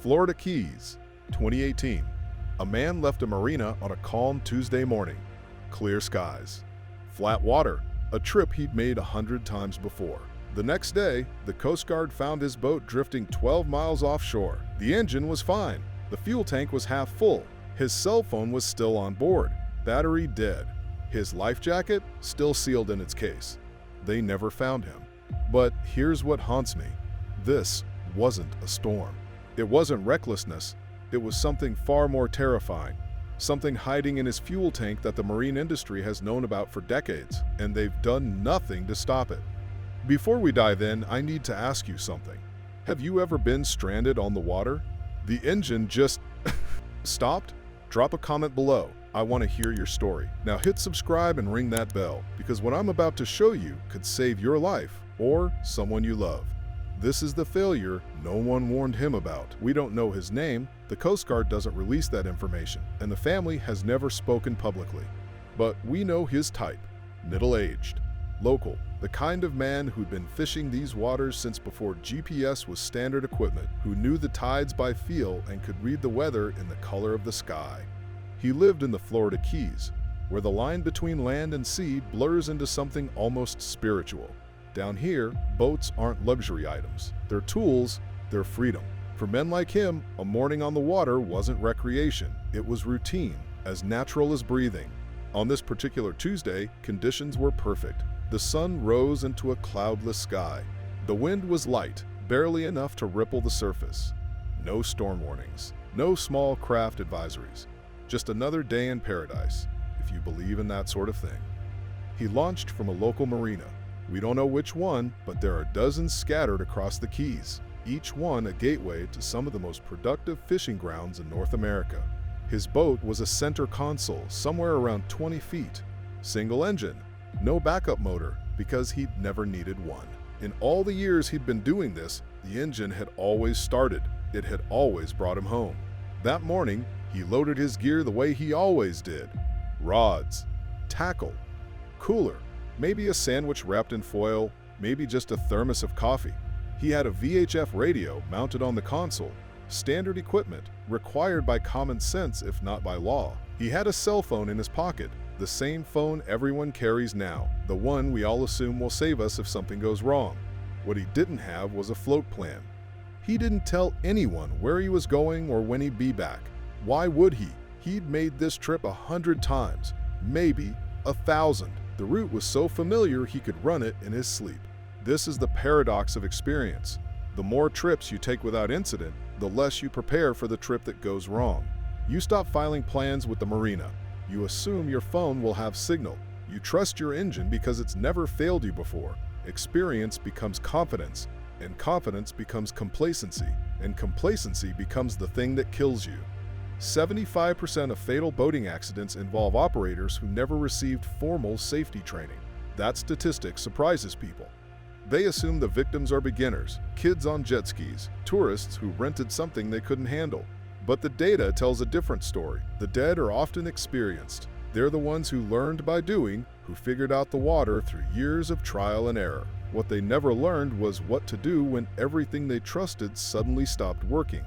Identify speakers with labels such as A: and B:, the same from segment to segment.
A: Florida Keys, 2018. A man left a marina on a calm Tuesday morning. Clear skies. Flat water, a trip he'd made 100 times before. The next day, the Coast Guard found his boat drifting 12 miles offshore. The engine was fine. The fuel tank was half full. His cell phone was still on board. Battery dead. His life jacket still sealed in its case. They never found him. But here's what haunts me. This wasn't a storm. It wasn't recklessness. It was something far more terrifying. Something hiding in his fuel tank that the marine industry has known about for decades, and they've done nothing to stop it. Before we dive in, I need to ask you something. Have you ever been stranded on the water? The engine just stopped? Drop a comment below. I want to hear your story. Now hit subscribe and ring that bell, because what I'm about to show you could save your life or someone you love. This is the failure no one warned him about. We don't know his name, the Coast Guard doesn't release that information, and the family has never spoken publicly. But we know his type: middle-aged, local, the kind of man who'd been fishing these waters since before GPS was standard equipment, who knew the tides by feel and could read the weather in the color of the sky. He lived in the Florida Keys, where the line between land and sea blurs into something almost spiritual. Down here, boats aren't luxury items. They're tools, they're freedom. For men like him, a morning on the water wasn't recreation. It was routine, as natural as breathing. On this particular Tuesday, conditions were perfect. The sun rose into a cloudless sky. The wind was light, barely enough to ripple the surface. No storm warnings, no small craft advisories. Just another day in paradise, if you believe in that sort of thing. He launched from a local marina. We don't know which one, but there are dozens scattered across the Keys, each one a gateway to some of the most productive fishing grounds in North America. His boat was a center console, somewhere around 20 feet. Single engine, no backup motor, because he'd never needed one. In all the years he'd been doing this, the engine had always started. It had always brought him home. That morning, he loaded his gear the way he always did. Rods, tackle, cooler, maybe a sandwich wrapped in foil, maybe just a thermos of coffee. He had a VHF radio mounted on the console, standard equipment, required by common sense if not by law. He had a cell phone in his pocket, the same phone everyone carries now, the one we all assume will save us if something goes wrong. What he didn't have was a float plan. He didn't tell anyone where he was going or when he'd be back. Why would he? He'd made this trip 100 times, maybe 1,000. The route was so familiar he could run it in his sleep. This is the paradox of experience. The more trips you take without incident, the less you prepare for the trip that goes wrong. You stop filing plans with the marina. You assume your phone will have signal. You trust your engine because it's never failed you before. Experience becomes confidence, and confidence becomes complacency, and complacency becomes the thing that kills you. 75% of fatal boating accidents involve operators who never received formal safety training. That statistic surprises people. They assume the victims are beginners, kids on jet skis, tourists who rented something they couldn't handle. But the data tells a different story. The dead are often experienced. They're the ones who learned by doing, who figured out the water through years of trial and error. What they never learned was what to do when everything they trusted suddenly stopped working.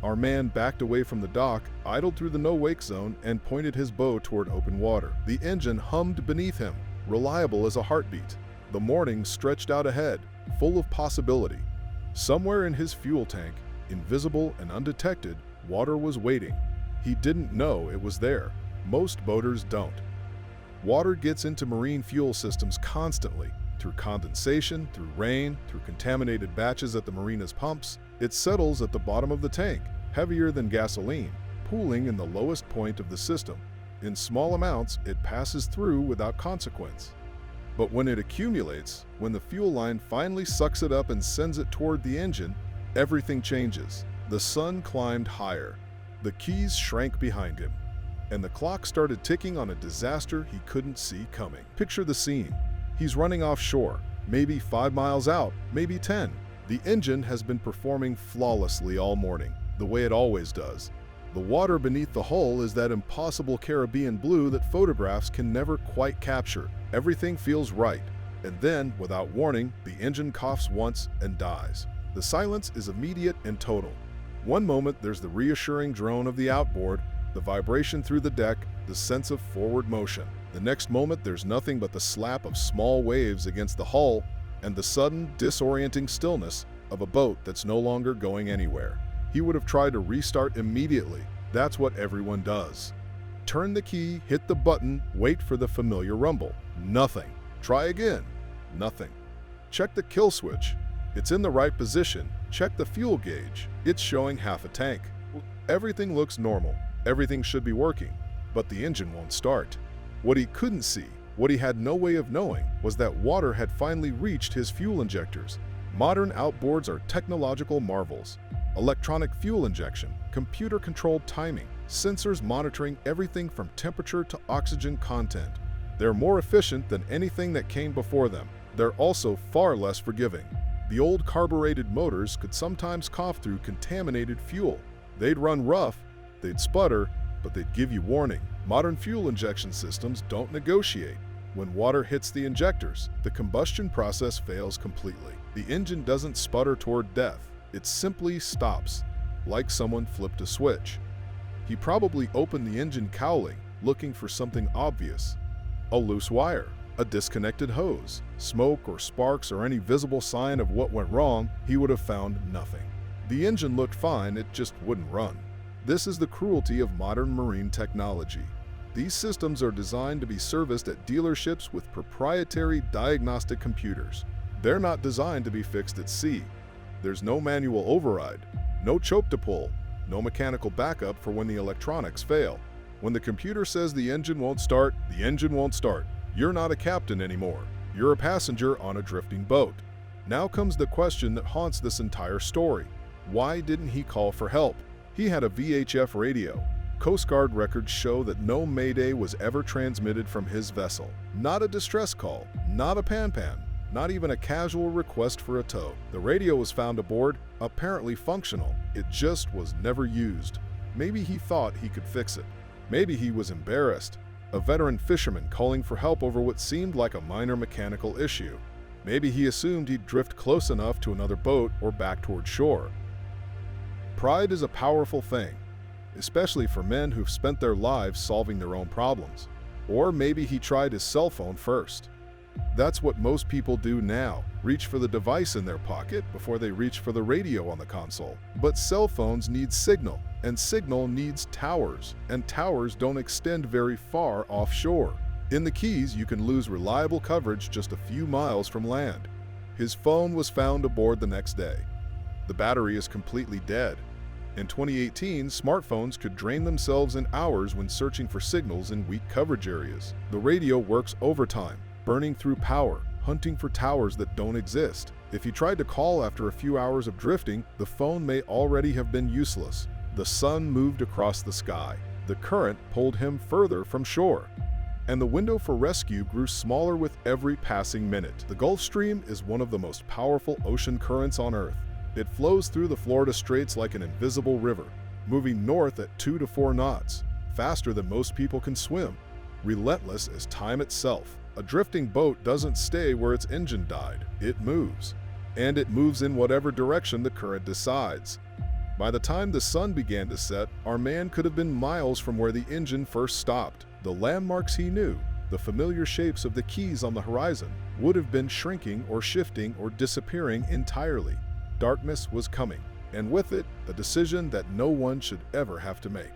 A: Our man backed away from the dock, idled through the no-wake zone, and pointed his bow toward open water. The engine hummed beneath him, reliable as a heartbeat. The morning stretched out ahead, full of possibility. Somewhere in his fuel tank, invisible and undetected, water was waiting. He didn't know it was there. Most boaters don't. Water gets into marine fuel systems constantly, through condensation, through rain, through contaminated batches at the marina's pumps. It settles at the bottom of the tank, heavier than gasoline, pooling in the lowest point of the system. In small amounts, it passes through without consequence. But when it accumulates, when the fuel line finally sucks it up and sends it toward the engine, everything changes. The sun climbed higher. The Keys shrank behind him, and the clock started ticking on a disaster he couldn't see coming. Picture the scene. He's running offshore, maybe 5 miles out, maybe 10. The engine has been performing flawlessly all morning, the way it always does. The water beneath the hull is that impossible Caribbean blue that photographs can never quite capture. Everything feels right, and then, without warning, the engine coughs once and dies. The silence is immediate and total. One moment there's the reassuring drone of the outboard, the vibration through the deck, the sense of forward motion. The next moment there's nothing but the slap of small waves against the hull and the sudden, disorienting stillness of a boat that's no longer going anywhere. He would have tried to restart immediately. That's what everyone does. Turn the key, hit the button, wait for the familiar rumble. Nothing. Try again. Nothing. Check the kill switch. It's in the right position. Check the fuel gauge. It's showing half a tank. Everything looks normal. Everything should be working, but the engine won't start. What he couldn't see, what he had no way of knowing, was that water had finally reached his fuel injectors. Modern outboards are technological marvels. Electronic fuel injection, computer-controlled timing, sensors monitoring everything from temperature to oxygen content. They're more efficient than anything that came before them. They're also far less forgiving. The old carbureted motors could sometimes cough through contaminated fuel. They'd run rough, they'd sputter, but they'd give you warning. Modern fuel injection systems don't negotiate. When water hits the injectors, the combustion process fails completely. The engine doesn't sputter toward death. It simply stops, like someone flipped a switch. He probably opened the engine cowling, looking for something obvious. A loose wire, a disconnected hose, smoke or sparks or any visible sign of what went wrong. He would have found nothing. The engine looked fine, it just wouldn't run. This is the cruelty of modern marine technology. These systems are designed to be serviced at dealerships with proprietary diagnostic computers. They're not designed to be fixed at sea. There's no manual override, no choke to pull, no mechanical backup for when the electronics fail. When the computer says the engine won't start, the engine won't start. You're not a captain anymore. You're a passenger on a drifting boat. Now comes the question that haunts this entire story. Why didn't he call for help? He had a VHF radio. Coast Guard records show that no mayday was ever transmitted from his vessel. Not a distress call, not a pan-pan, not even a casual request for a tow. The radio was found aboard, apparently functional. It just was never used. Maybe he thought he could fix it. Maybe he was embarrassed, a veteran fisherman calling for help over what seemed like a minor mechanical issue. Maybe he assumed he'd drift close enough to another boat or back toward shore. Pride is a powerful thing, especially for men who've spent their lives solving their own problems. Or maybe he tried his cell phone first. That's what most people do now, reach for the device in their pocket before they reach for the radio on the console. But cell phones need signal, and signal needs towers, and towers don't extend very far offshore. In the Keys, you can lose reliable coverage just a few miles from land. His phone was found aboard the next day. The battery is completely dead. In 2018, smartphones could drain themselves in hours when searching for signals in weak coverage areas. The radio works overtime, burning through power, hunting for towers that don't exist. If you tried to call after a few hours of drifting, the phone may already have been useless. The sun moved across the sky. The current pulled him further from shore. And the window for rescue grew smaller with every passing minute. The Gulf Stream is one of the most powerful ocean currents on Earth. It flows through the Florida Straits like an invisible river, moving north at 2 to 4 knots, faster than most people can swim, relentless as time itself. A drifting boat doesn't stay where its engine died. It moves. And it moves in whatever direction the current decides. By the time the sun began to set, our man could have been miles from where the engine first stopped. The landmarks he knew, the familiar shapes of the Keys on the horizon, would have been shrinking or shifting or disappearing entirely. Darkness was coming, and with it, a decision that no one should ever have to make.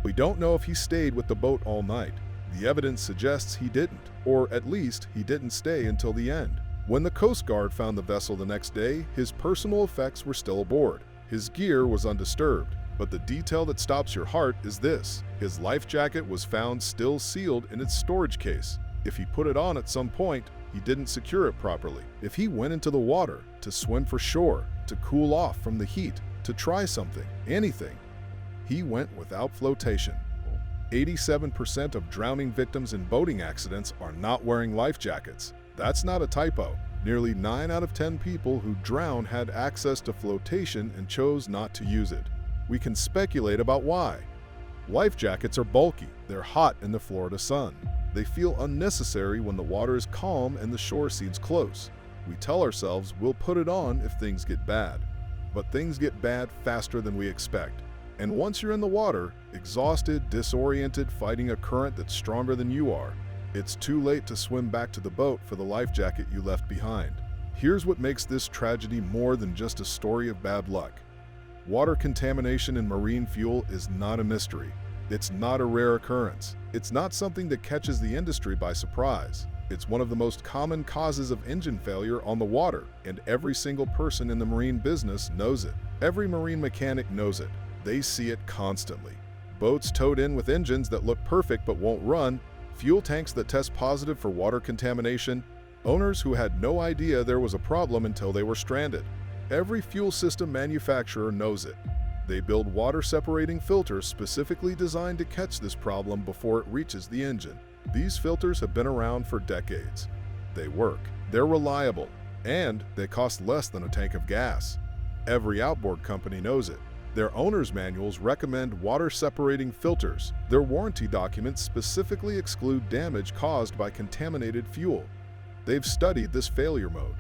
A: We don't know if he stayed with the boat all night. The evidence suggests he didn't, or at least he didn't stay until the end. When the Coast Guard found the vessel the next day, his personal effects were still aboard. His gear was undisturbed, but the detail that stops your heart is this: his life jacket was found still sealed in its storage case. If he put it on at some point, he didn't secure it properly. If he went into the water to swim for shore, to cool off from the heat, to try something, anything, he went without flotation. 87% of drowning victims in boating accidents are not wearing life jackets. That's not a typo. Nearly 9 out of 10 people who drown had access to flotation and chose not to use it. We can speculate about why. Life jackets are bulky. They're hot in the Florida sun. They feel unnecessary when the water is calm and the shore seems close. We tell ourselves we'll put it on if things get bad. but things get bad faster than we expect. And once you're in the water, exhausted, disoriented, fighting a current that's stronger than you are, it's too late to swim back to the boat for the life jacket you left behind. Here's what makes this tragedy more than just a story of bad luck. Water contamination in marine fuel is not a mystery. It's not a rare occurrence. It's not something that catches the industry by surprise. It's one of the most common causes of engine failure on the water, and every single person in the marine business knows it. Every marine mechanic knows it. They see it constantly. Boats towed in with engines that look perfect but won't run, fuel tanks that test positive for water contamination, owners who had no idea there was a problem until they were stranded. Every fuel system manufacturer knows it. They build water-separating filters specifically designed to catch this problem before it reaches the engine. These filters have been around for decades. They work, they're reliable, and they cost less than a tank of gas. Every outboard company knows it. Their owner's manuals recommend water-separating filters. Their warranty documents specifically exclude damage caused by contaminated fuel. They've studied this failure mode.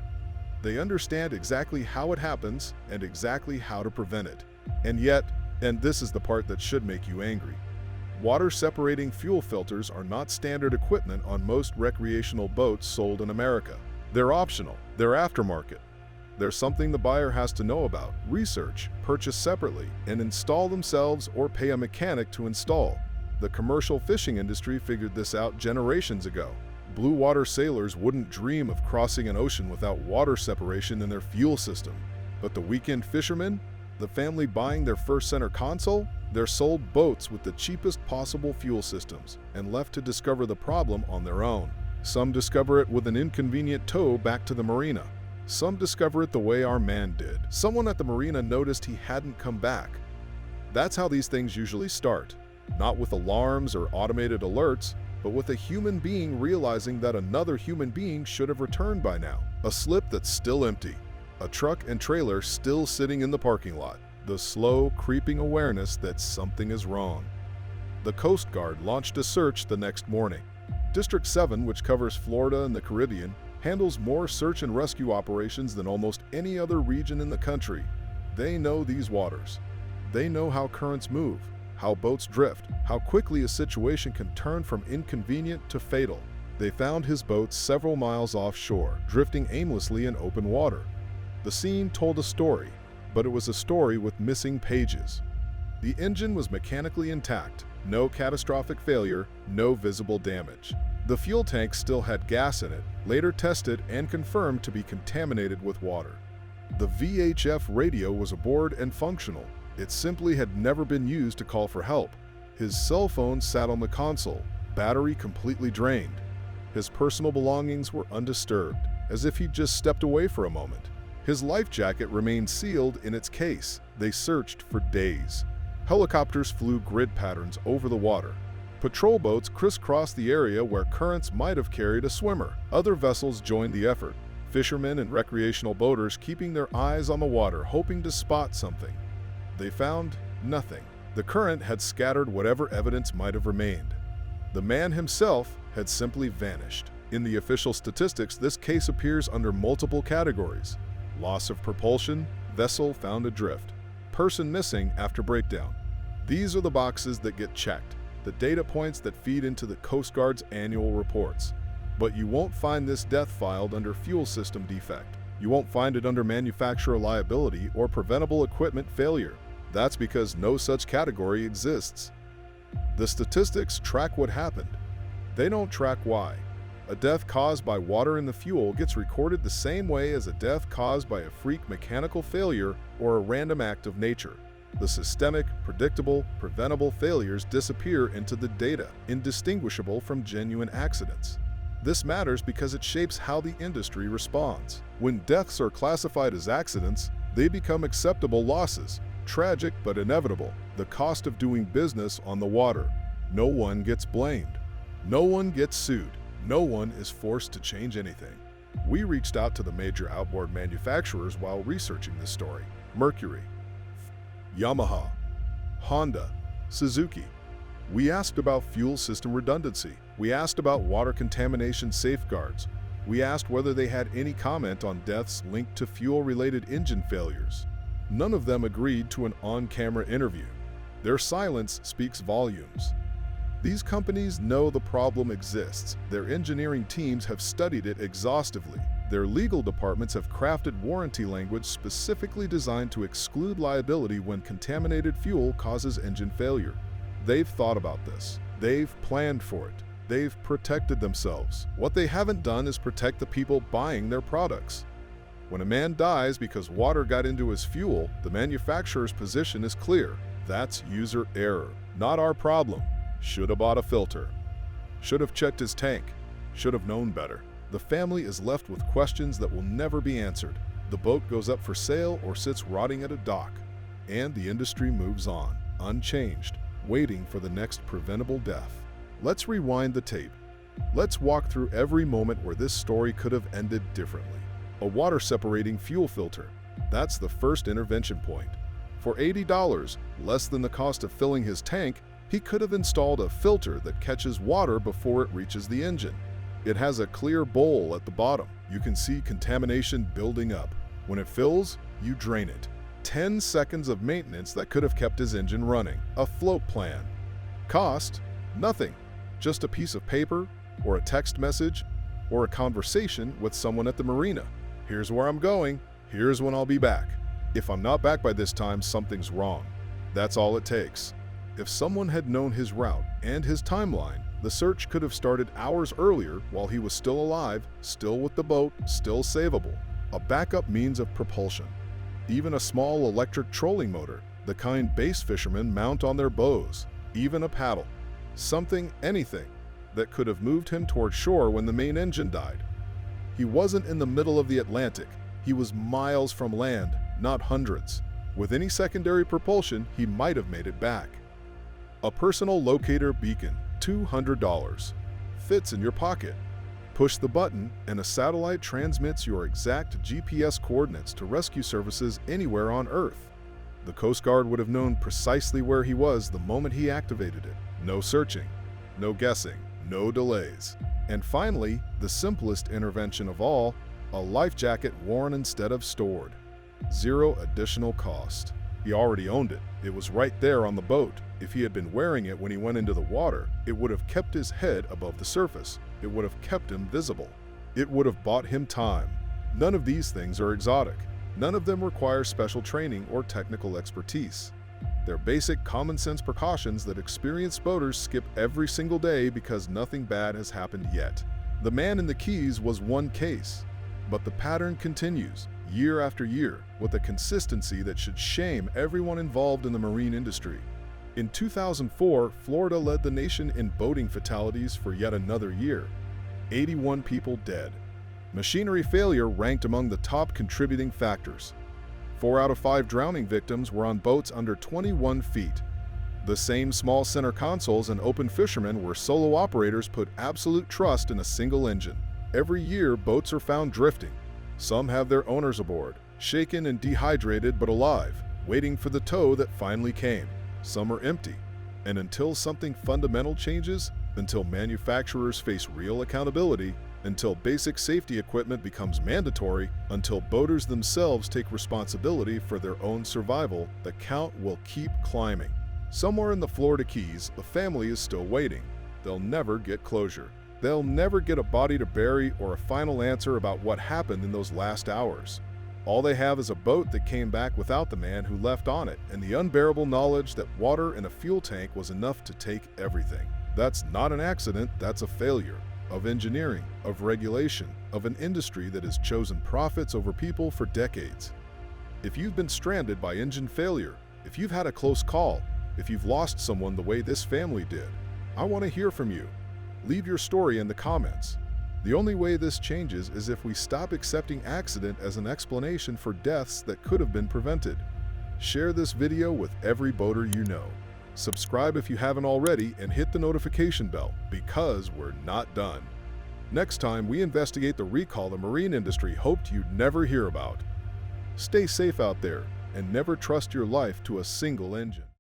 A: They understand exactly how it happens and exactly how to prevent it. And yet, and this is the part that should make you angry, water-separating fuel filters are not standard equipment on most recreational boats sold in America. They're optional, they're aftermarket. They're something the buyer has to know about, research, purchase separately, and install themselves or pay a mechanic to install. The commercial fishing industry figured this out generations ago. Blue water sailors wouldn't dream of crossing an ocean without water separation in their fuel system. But the weekend fishermen, the family buying their first center console, they're sold boats with the cheapest possible fuel systems and left to discover the problem on their own. Some discover it with an inconvenient tow back to the marina. Some discover it the way our man did. Someone at the marina noticed he hadn't come back. That's how these things usually start. Not with alarms or automated alerts, but with a human being realizing that another human being should have returned by now. A slip that's still empty. A truck and trailer still sitting in the parking lot. The slow, creeping awareness that something is wrong. The Coast Guard launched a search the next morning. District 7, which covers Florida and the Caribbean, handles more search and rescue operations than almost any other region in the country. They know these waters. They know how currents move, how boats drift, how quickly a situation can turn from inconvenient to fatal. They found his boat several miles offshore, drifting aimlessly in open water. The scene told a story, but it was a story with missing pages. The engine was mechanically intact, no catastrophic failure, no visible damage. The fuel tank still had gas in it, later tested and confirmed to be contaminated with water. The VHF radio was aboard and functional. It simply had never been used to call for help. His cell phone sat on the console, battery completely drained. His personal belongings were undisturbed, as if he'd just stepped away for a moment. His life jacket remained sealed in its case. They searched for days. Helicopters flew grid patterns over the water. Patrol boats crisscrossed the area where currents might have carried a swimmer. Other vessels joined the effort. Fishermen and recreational boaters keeping their eyes on the water, hoping to spot something. They found nothing. The current had scattered whatever evidence might have remained. The man himself had simply vanished. In the official statistics, this case appears under multiple categories: loss of propulsion, vessel found adrift, person missing after breakdown. These are the boxes that get checked, the data points that feed into the Coast Guard's annual reports. But you won't find this death filed under fuel system defect. You won't find it under manufacturer liability or preventable equipment failure. That's because no such category exists. The statistics track what happened. They don't track why. A death caused by water in the fuel gets recorded the same way as a death caused by a freak mechanical failure or a random act of nature. The systemic, predictable, preventable failures disappear into the data, indistinguishable from genuine accidents. This matters because it shapes how the industry responds. When deaths are classified as accidents, they become acceptable losses, tragic but inevitable, the cost of doing business on the water. No one gets blamed. No one gets sued. No one is forced to change anything. We reached out to the major outboard manufacturers while researching this story: Mercury, Yamaha, Honda, Suzuki. We asked about fuel system redundancy. We asked about water contamination safeguards. We asked whether they had any comment on deaths linked to fuel-related engine failures. None of them agreed to an on-camera interview. Their silence speaks volumes. These companies know the problem exists. Their engineering teams have studied it exhaustively. Their legal departments have crafted warranty language specifically designed to exclude liability when contaminated fuel causes engine failure. They've thought about this. They've planned for it. They've protected themselves. What they haven't done is protect the people buying their products. When a man dies because water got into his fuel, the manufacturer's position is clear. That's user error, not our problem. Should have bought a filter. Should have checked his tank. Should have known better. The family is left with questions that will never be answered. The boat goes up for sale or sits rotting at a dock. And the industry moves on, unchanged, waiting for the next preventable death. Let's rewind the tape. Let's walk through every moment where this story could have ended differently. A water-separating fuel filter. That's the first intervention point. For $80, less than the cost of filling his tank, he could have installed a filter that catches water before it reaches the engine. It has a clear bowl at the bottom. You can see contamination building up. When it fills, you drain it. 10 seconds of maintenance that could have kept his engine running. A float plan. Cost? Nothing. Just a piece of paper, or a text message, or a conversation with someone at the marina. Here's where I'm going. Here's when I'll be back. If I'm not back by this time, something's wrong. That's all it takes. If someone had known his route and his timeline, the search could have started hours earlier while he was still alive, still with the boat, still savable. A backup means of propulsion. Even a small electric trolling motor, the kind bass fishermen mount on their bows. Even a paddle. Something, anything, that could have moved him toward shore when the main engine died. He wasn't in the middle of the Atlantic. He was miles from land, not hundreds. With any secondary propulsion, he might have made it back. A personal locator beacon, $200. Fits in your pocket. Push the button and a satellite transmits your exact GPS coordinates to rescue services anywhere on Earth. The Coast Guard would have known precisely where he was the moment he activated it. No searching, no guessing, no delays. And finally, the simplest intervention of all, a life jacket worn instead of stored. Zero additional cost. He already owned it. It was right there on the boat. If he had been wearing it when he went into the water, it would have kept his head above the surface. It would have kept him visible. It would have bought him time. None of these things are exotic. None of them require special training or technical expertise. They're basic common sense precautions that experienced boaters skip every single day because nothing bad has happened yet. The man in the Keys was one case, but the pattern continues year after year with a consistency that should shame everyone involved in the marine industry. In 2004, Florida led the nation in boating fatalities for yet another year. 81 people dead. Machinery failure ranked among the top contributing factors. 4 out of 5 drowning victims were on boats under 21 feet. The same small center consoles and open fishermen where solo operators put absolute trust in a single engine. Every year, boats are found drifting. Some have their owners aboard, shaken and dehydrated but alive, waiting for the tow that finally came. Some are empty. And until something fundamental changes, until manufacturers face real accountability, until basic safety equipment becomes mandatory, until boaters themselves take responsibility for their own survival, the count will keep climbing. Somewhere in the Florida Keys, the family is still waiting. They'll never get closure. They'll never get a body to bury or a final answer about what happened in those last hours. All they have is a boat that came back without the man who left on it, and the unbearable knowledge that water in a fuel tank was enough to take everything. That's not an accident, that's a failure. Of engineering, of regulation, of an industry that has chosen profits over people for decades. If you've been stranded by engine failure, if you've had a close call, if you've lost someone the way this family did, I want to hear from you. Leave your story in the comments. The only way this changes is if we stop accepting accident as an explanation for deaths that could have been prevented. Share this video with every boater you know. Subscribe if you haven't already and hit the notification bell because we're not done. Next time, we investigate the recall the marine industry hoped you'd never hear about. Stay safe out there and never trust your life to a single engine.